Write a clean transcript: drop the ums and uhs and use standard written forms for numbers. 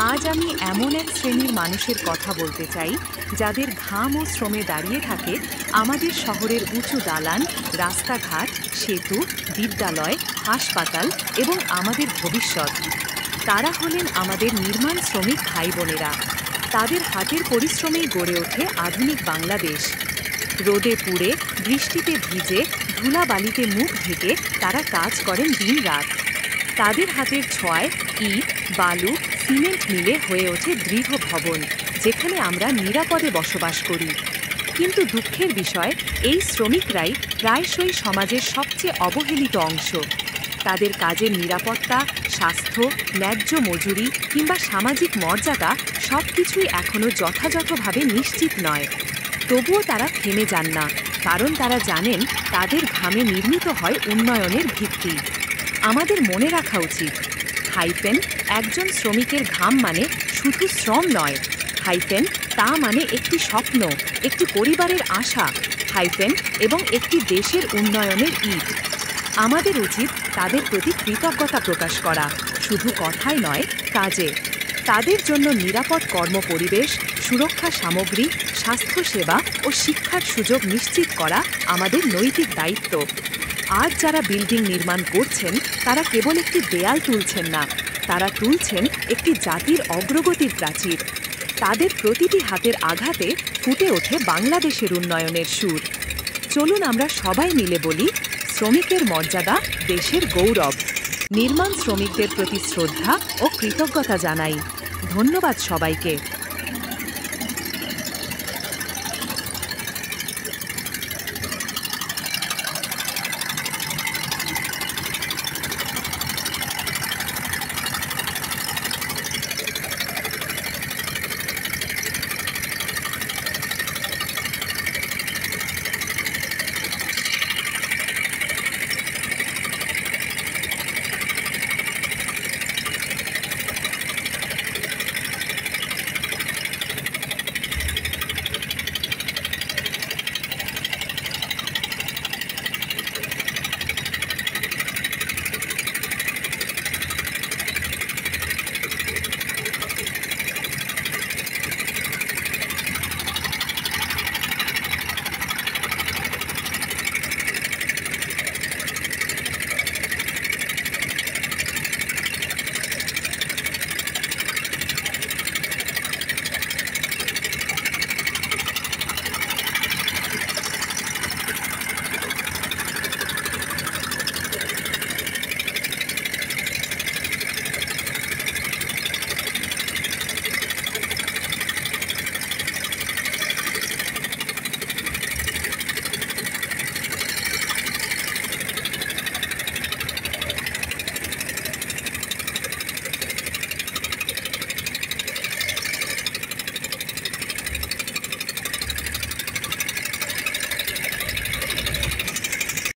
আজ আমি এমন এক শ্রেণীর মানুষের কথা বলতে চাই যাদের ঘাম ও শ্রমে দাঁড়িয়ে থাকে আমাদের শহরের উঁচু দালান, রাস্তাঘাট, সেতু, বিদ্যালয়, হাসপাতাল এবং আমাদের ভবিষ্যৎ। তারা হলেন আমাদের নির্মাণ শ্রমিক ভাই বোনেরা। তাদের হাতের পরিশ্রমেই গড়ে ওঠে আধুনিক বাংলাদেশ। রোদে পুড়ে, বৃষ্টিতে ভিজে, ধুলাবালিতে মুখ ঢেকে তারা কাজ করেন দিনরাত। তাদের হাতের ছোঁয়ায় ইট, বালু, সিমেন্ট মিলে হয়ে ওঠে দৃঢ় ভবন, যেখানে আমরা নিরাপদে বসবাস করি। কিন্তু দুঃখের বিষয়, এই শ্রমিকরাই প্রায়শই সমাজের সবচেয়ে অবহেলিত অংশ। তাদের কাজের নিরাপত্তা, স্বাস্থ্য, ন্যায্য মজুরি কিংবা সামাজিক মর্যাদা সবকিছুই এখনও যথাযথভাবে নিশ্চিত নয়। তবুও তারা থেমে যান না, কারণ তারা জানেন তাদের ঘামে নির্মিত হয় উন্নয়নের ভিত্তি। আমাদের মনে রাখা উচিত, হাইফেন একজন শ্রমিকের ঘাম মানে শুধু শ্রম নয়, হাইফেন তা মানে একটি স্বপ্ন, একটি পরিবারের আশা, হাইফেন এবং একটি দেশের উন্নয়নের ইট। আমাদের উচিত তাদের প্রতি কৃতজ্ঞতা প্রকাশ করা, শুধু কথায় নয়, কাজে। তাদের জন্য নিরাপদ কর্মপরিবেশ, সুরক্ষা সামগ্রী, স্বাস্থ্যসেবা ও শিক্ষার সুযোগ নিশ্চিত করা আমাদের নৈতিক দায়িত্ব। আজ যারা বিল্ডিং নির্মাণ করছেন তারা কেবল একটি দেয়াল তুলছেন না, তারা তুলছেন একটি জাতির অগ্রগতির প্রাচীর। তাদের প্রতিটি হাতের আঘাতে ফুটে ওঠে বাংলাদেশের উন্নয়নের সুর। চলুন আমরা সবাই মিলে বলি, শ্রমিকের মর্যাদা দেশের গৌরব। নির্মাণ শ্রমিকদের প্রতি শ্রদ্ধা ও কৃতজ্ঞতা জানাই। ধন্যবাদ সবাইকে।